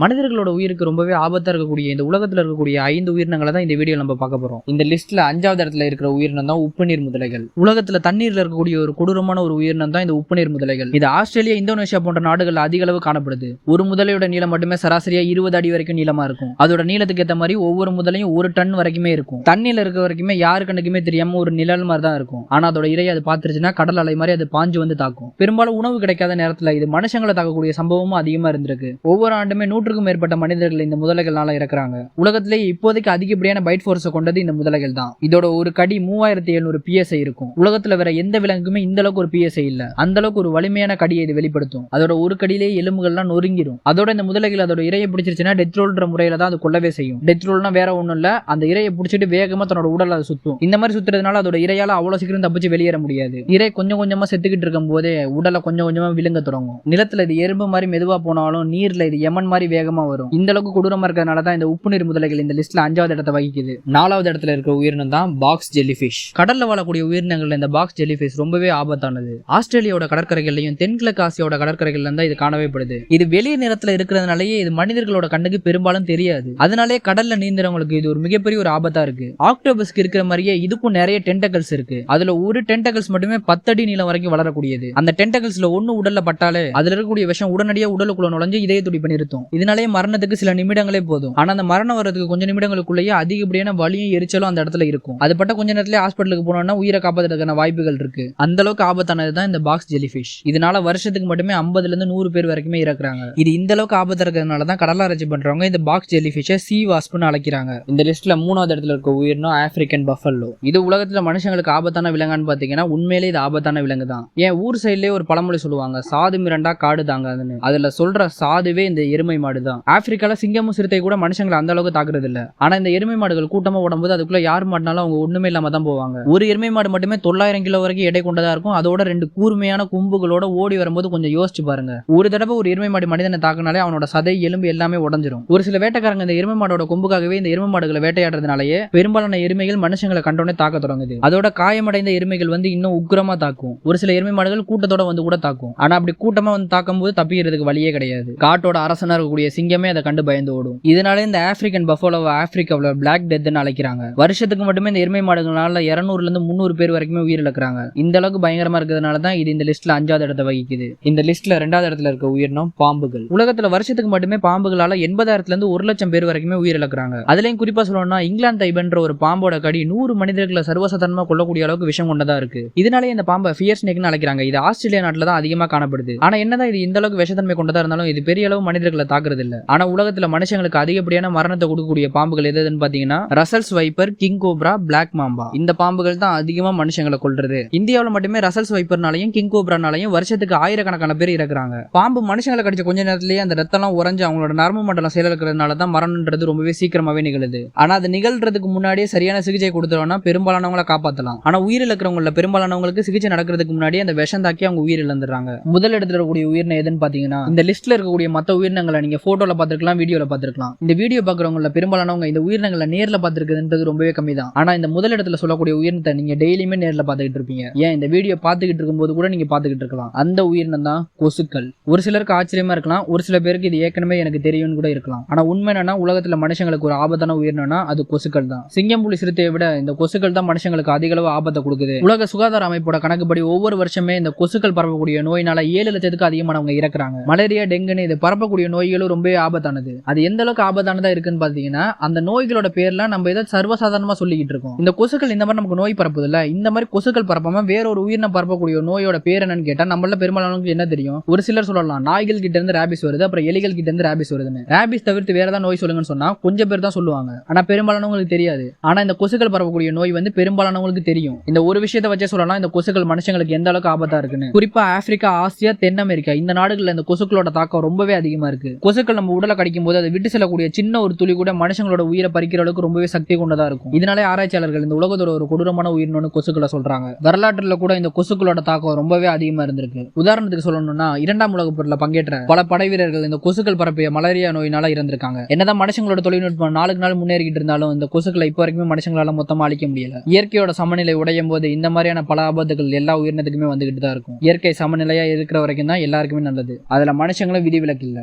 மனிதர்களோட உயிருக்கு ரொம்பவே ஆபத்தா இருக்கக்கூடிய இந்த உலகத்துல இருக்கக்கூடிய 5 உயிரினங்களை தான் இந்த வீடியோ நம்ம பார்க்க போறோம். இந்த லிஸ்ட்ல 5வது இடத்துல இருக்கிற உயிரினம் தான் உப்புநீர் முதலைகள். உலகத்துல தண்ணீர்ல இருக்கக்கூடிய ஒரு கொடூரமான ஒரு உயிரினம் தான் இந்த உப்புநீர் முதலைகள். இது ஆஸ்திரேலியா, இந்தோனேஷியா போன்ற நாடுகள்ல அதிக அளவு காணப்படுது. ஒரு முதலையோட நீளம் மட்டுமே சராசரியா 20 அடி வரைக்கும் நீளமா இருக்கும். அதோட நீளத்துக்கு ஏற்ற மாதிரி ஒவ்வொரு முதலையும் 1 டன் வரைக்குமே இருக்கும். தண்ணியில இருக்க வரைக்குமே யாரு கண்ணுக்குமே தெரியாம ஒரு நிழல் மாதிரி தான் இருக்கும். ஆனா அதோட இரையை அது பாத்துருச்சுன்னா கடல் அலை மாதிரி அது பாஞ்சு வந்து தாக்கும். பெரும்பாலும் உணவு கிடைக்காத நேரத்துல இது மனுஷங்களை தாக்கக்கூடிய சம்பவமும் அதிகமா இருந்திருக்கு. ஒவ்வொரு ஆண்டுமே 100க்கும் மேற்பட்ட மனிதர்கள் இந்த முதலைகள்னால இறக்குறாங்க. உலகத்திலேயே இப்போதைக்கு அதிகப்படியான பைட் ஃபோர்ஸை கொண்டது இந்த முதலைகள் தான். இதோட ஒரு கடி 3700 PSI இருக்கும். உலகத்துல வேற எந்த விலங்குக்குமே இந்த அளவுக்கு ஒரு PSI இல்ல. அந்த அளவுக்கு ஒரு வலிமையான கடியை இது வெளிப்படுத்தும். அதோட ஒரு கடியிலே எலும்புகள்லாம் நொறுங்கிடும். அதோட இந்த முதலைகள் அதோட இரையை பிடிச்சிருச்சுன்னா டெத் ரோல்ன்ற முறையில தான் அது கொல்லவே செய்யும். டெத் ரோல்னா வேற ஒண்ணும் இல்ல, அந்த இரையை பிடிச்சிட்டு வேகமா தன்னோட உடல் அதை சுத்தும். இந்த மாதிரி சுத்துறதுனால அதோட இரையால அவ்வளவு சீக்கிரம் தப்பிச்சு வெளியேற முடியாது. இரை கொஞ்சம் கொஞ்சமா செத்துக்கிட்டு இருக்கும் போதே உடலை கொஞ்சம் கொஞ்சமா விழுங்க தொடங்கும். நிலத்துல இது எறும்பு மாதிரி மெதுவா போனாலும் நீர்ல இது யமன் மாதிரி வேகமா வரும். இந்த அளவுக்கு கொடூரமா இருக்கிறதுனால தான் இந்த உப்புநீர் முதலைகள் இந்த லிஸ்ட்ல 5வது இடத்தை வகிக்குது. 4வது இடத்துல இருக்கிற உயிரினம் தான் பாக்ஸ் ஜெல்லிஃபிஷ். கடல்ல வாழக்கூடிய உயிரினங்கள்ல இந்த பாக்ஸ் ஜெல்லிஃபிஷ் ரொம்பவே ஆபத்தானது. ஆஸ்திரேலியாவோட கடற்கரைகள்லயும் தென்கிழக்கு ஆசியாவோட கடற்கரைகள்ல தான் இது காணவேப்படுது. இது வெளிய நிறத்துல இருக்கிறதுனாலயே இது மனிதர்களோட கண்ணுக்கு பெரும்பாலும் தெரியாது. அதனாலே கடல்ல நீந்துறவங்களுக்கு இது ஒரு மிகப்பெரிய ஒரு ஆபத்தா இருக்கு. ஆக்டோபஸ்க்கு இருக்கிற மாதிரியே இதுக்கும் நிறைய டென்டகல்ஸ் இருக்கு. அதுல ஒரு டென்டகல்ஸ் மட்டுமே 10 அடி நீளம் வரைக்கும் வளரக்கூடியது. அந்த டென்டகல்ஸ்ல ஒண்ணு உடல்ல பட்டாலே அதுல இருக்கக்கூடிய விஷம் உடனடியா உடலுக்குள்ள நுழைஞ்சு இதய துடிப்பை நிறுத்தும். இதனாலேயே மரணத்துக்கு சில நிமிடங்களே போதும். ஆனா அந்த மரணம் வரதுக்கு கொஞ்சம் நிமிடங்களுக்குள்ளேயே அதிகப்படியான வலியும் எரிச்சலும் அந்த இடத்துல இருக்கும். அது பட்ட கொஞ்ச நேரத்திலே ஹாஸ்பிட்டலுக்கு போனோம்னா உயிரை காப்பாத்துறதுக்கான வாய்ப்புகள் இருக்கு. அந்த அளவுக்கு ஆபத்தானது தான் இந்த பாக்ஸ் ஜெல்லிஃபிஷ். இதனால வருஷத்துக்கு மட்டுமே 50ல இருந்து 100 பேர் வரைக்குமே இறக்குறாங்க. இது இந்த அளவுக்கு ஆபத்தா இருக்கிறதுனால தான் கடலாராய்ச்சி பண்றவங்க இந்த பாக்ஸ் ஜெல்லிஃபிஷை சீ வாஸ்ப்னு அழைக்கிறாங்க. இந்த லிஸ்ட்ல 3வது இடத்துல இருக்க உயிரினம் ஆப்பிரிக்கன் பஃபல்லோ. இது உலகத்துல மனுஷங்களுக்கு ஆபத்தான விலங்கான்னு பாத்தீங்கன்னா உண்மையிலே இது ஆபத்தான விலங்கு தான். ஏன் ஊர் சைட்லயே ஒரு பழமொழி சொல்லுவாங்க, சாது மிரண்டா காடு தாங்காதுன்னு. அதுல சொல்ற சாதுவே இந்த எருமை மாடு தான். ஆப்பிரிக்கால சிங்கமும் சிறுத்தை கூட மனுஷங்களை அந்த அளவுக்கு தாக்குறது இல்ல. ஆனா இந்த எருமை மாடுகள் கூட்டமா ஓடும்போது அதுக்குள்ள யார் மாட்டினாலும் அவங்க ஒண்ணுமே இல்லாம தான் போவாங்க. ஒரு எருமை மாடு மட்டுமே 900 கிலோ வரைக்கும் எடை கொண்டதா இருக்கும். அதோட 2 கூர்மையான கொம்புகளோட ஓடி வரும்போது கொஞ்சம் யோசிச்சு பாருங்க. ஒரு தடவை ஒரு எருமை மாடு மனிதனை தாக்குனாலே அவனோட சதை எலும்பு எல்லாமே உடஞ்சிரும். ஒரு சில வேட்டைக்காரங்க இந்த எருமை மாடோட கொம்புக்காகவே இந்த எருமை மாடுகளை வேட்டையாடுறதுனாலயே பெரும்பாலான எருமைகள் மனுஷங்களை கண்டோனே தாக்க தொடங்குது. அதோட காயமடைந்த எருமைகள் வந்து இன்னும் உக்கிரமா தாக்கும். ஒரு சில எருமை மாடுகள் கூட்டத்தோட வந்து கூட தாக்கும். ஆனா அப்படி கூட்டமா வந்து தாக்கும் போது தப்பிக்கிறதுக்கு வழியே கிடையாது. காட்டோட அரசனா இருக்கக்கூடிய சிங்கமே அதை கண்டு பயந்து ஓடும். இதனால இந்த ஆப்பிரிக்கன் பஃபலோவை ஆப்பிரிக்காவில் பிளாக் டெத்னு அழைக்கிறாங்க. வருஷத்துக்கு மட்டுமே இந்த எருமை மாடுகளால 200ல இருந்து 300 பேர் வரைக்குமே உயிரிழக்கிறாங்க. இந்த அளவுக்கு பயங்கரமா இருக்கிறதுனால தான் இது இந்த லிஸ்ட்ல 5வது இடத்தை வகிக்குது. இந்த லிஸ்ட்ல 2வது இடத்துல இருக்க உயிரினம் பாம்புகள். உலகத்துல வருஷத்துக்கு மட்டுமே பாம்புகளால 80,000ல இருந்து 1,00,000 பேர் வரைக்குமே உயிரிழக்கிறாங்க. அதுலயும் குறிப்பா சொல்லணும்னா இங்கிலாந்து தைபன்ற ஒரு பாம்போட கடி 100 மனிதர்களை சர்வசாதாரணமா கொல்லக்கூடிய அளவுக்கு விஷம் கொண்டதா இருக்கு. இதனாலே இந்த பாம்பை ஃபியர் ஸ்னேக்னு அழைக்கிறாங்க. இது ஆஸ்திரேலியா நாட்டுல தான் அதிகமா காணப்படுது. ஆனா என்னதான் இது இந்த அளவுக்கு விஷத்தன்மை கொண்டதா இருந்தாலும் இது பெரிய அளவு மனிதர்களை தாக்குறது இல்ல. ஆனா உலகத்துல மனுஷங்களுக்கு அதிகப்படியான மரணத்தை கொடுக்கக்கூடிய பாம்புகள் எதுன்னு பாத்தீங்கன்னா Russell's viper, king cobra, black mamba. இந்த பாம்புகள் தான் அதிகமா மனுஷங்களை கொல்றது. இந்தியாவில் மட்டுமே ரசல்ஸ் வைப்பர்னாலையும் கிங் கோப்ரானாலையும் வருஷத்துக்கு ஆயிரக்கணக்கான பேர் இறக்குறாங்க. பாம்பு மனுஷங்களை கடிச்ச கொஞ்ச நேரத்திலேயே அந்த ரத்தம் உறைஞ்சு அவங்களோட நரம்பு மண்டலம் செயலிழக்கிறதுனால தான் மரணம்ன்றது ரொம்பவே சீக்கிரமாவே நிகழுது. ஆனா அது நிகழ்றதுக்கு முன்னாடியே சரியான சிகிச்சை கொடுத்தோம்னா பெரும்பாலானவங்களை காப்பாற்றலாம். ஆனா உயிரிழக்கிறவங்கள பெரும்பாலானவங்களுக்கு சிகிச்சை நடக்கிறதுக்கு முன்னாடி அந்த விஷம் தாக்கி அவங்க உயிர் இழந்துடுறாங்க. முதல் இடத்துல இருக்கக்கூடிய உயிரினம் எதுன்னு பாத்தீங்கன்னா இந்த லிஸ்ட்ல இருக்கக்கூடிய மற்ற உயிரினங்களை நீங்க போட்டோல பாத்துருக்கலாம், வீடியோல பாத்துருக்கலாம். இந்த வீடியோ பாக்குறவங்கள பெரும்பாலானவங்க இந்த உயிரினங்களை நேர்ல பாத்துருக்குதுன்றது ரொம்பவே கம்மி தான். ஆனா இந்த முதல் இடத்துல சொல்லக்கூடிய உயிரினத்தை நீங்க டெய்லியுமே நேர்ல பாத்துக்கிட்டு இருப்பீங்க. ஏன் இந்த வீடியோ பாத்துக்கிட்டு இருக்கும்போது கூட நீங்க பாத்துக்கிட்டு இருக்கலாம். அந்த உயிரினம் தான் கொசுக்கள். ஒரு சிலருக்கு ஆச்சரியமா இருக்கலாம், ஒரு சில பேருக்கு இது ஏற்கனவே எனக்கு தெரியும்னு கூட இருக்கலாம். ஆனா உண்மை என்னன்னா உலகத்துல மனுஷங்களுக்கு ஒரு ஆபத்தான உயிரினம்னா அது கொசுக்கள் தான். சிங்கம், புலி, சிறுத்தையை விட இந்த கொசுக்கள் தான் மனுஷங்களுக்கு அதிக அளவு ஆபத்தை கொடுக்குது. உலக சுகாதார அமைப்போட கணக்குப்படி ஒவ்வொரு வருஷமே இந்த கொசுக்கள் பரப்பக்கூடிய நோயினால 7 லட்சத்துக்கு அதிகமானவங்க இறக்குறாங்க. மலேரியா, டெங்குன்னு இது பரப்பக்கூடிய நோய்களும் ரொம்ப ஆபத்தானது. அது எந்த அளவுக்கு ஆபத்தானதா இருக்குன்னு பாத்தீங்கன்னா அந்த நோய்களோட பேர்ல நம்ம ஏதாவது சர்வசாதாரணமா சொல்லிக்கிட்டு இருக்கோம். இந்த கொசுக்கள் இந்த மாதிரி நமக்கு நோய் பரப்புது இல்ல, இந்த மாதிரி கொசுக்கள் பரப்பாம வேற ஒரு உயிரினம் பரப்பக்கூடிய நோயோட பேர் என்னன்னு கேட்டா நம்மள பெரும்பாலானவங்களுக்கு என்ன தெரியும்? ஒரு சிலர் சொல்லலாம் நாய்கள் கிட்ட இருந்து ரேபிஸ் வருது, அப்புறம் எலிகள் கிட்ட இருந்து ரேபிஸ் வருதுன்னு. ரேபிஸ் தவிர்த்து வேற ஏதாவது நோய் சொல்லுங்கன்னு சொன்னா கொஞ்சம் பேர் தான் சொல்லுவாங்க. ஆனா பெரும்பாலானவங்களுக்கு தெரியாது. ஆனா இந்த கொசுக்கள் பரப்பக்கூடிய நோய் வந்து பெரும்பாலானவங்களுக்கு தெரியும். இந்த ஒரு விஷயத்தை வச்சே சொல்லலாம் இந்த கொசுக்கள் மனுஷங்களுக்கு எந்த அளவுக்கு ஆபத்தா இருக்குன்னு. குறிப்பா ஆப்பிரிக்கா, ஆசியா, தென் அமெரிக்கா இந்த நாடுகள்ல இந்த கொசுக்களோட தாக்கம் ரொம்பவே அதிகமா இருக்கு. கொசுக்கள் நம்ம உடலை கடிக்கும் போது அதை விட்டு செல்லக்கூடிய சின்ன ஒரு துளி கூட மனுஷங்களோட உயிரை பறிக்கிற அளவுக்கு ரொம்பவே சக்தி கொண்டதா இருக்கும். இதனாலே ஆராய்ச்சியாளர்கள் இந்த உலகத்தோட ஒரு கொடூரமான உயிரினம்னு கொசுக்களை சொல்றாங்க. வரலாற்றுல கூட இந்த கொசுக்களோட தாக்கம் ரொம்பவே அதிகமா இருந்திருக்கு. உதாரணத்துக்கு சொல்லணும்னா 2ஆம் உலகப் போர்ல பங்கேற்ற பல படை வீரர்கள் இந்த கொசுக்கள் பரப்பிய மலேரியா நோயினால இறந்திருக்காங்க. என்னதான் மனுஷங்களோட தொழில்நுட்பம் நாளுக்கு நாள் முன்னேறிக்கிட்டு இருந்தாலும் இந்த கொசுக்களை இப்போ வரைக்கும் மனுஷங்களால மொத்தமா அழிக்க முடியல. இயற்கையோட சமநிலை உடையும் போது இந்த மாதிரியான பல ஆபத்துகள் எல்லா உயிரினத்துக்குமே வந்துகிட்டு தான் இருக்கும். இயற்கை சமநிலையா இருக்கிற வரைக்கும் தான் எல்லாருக்குமே நல்லது. அதுல மனுஷங்களும் விதிவிலக்கு இல்ல.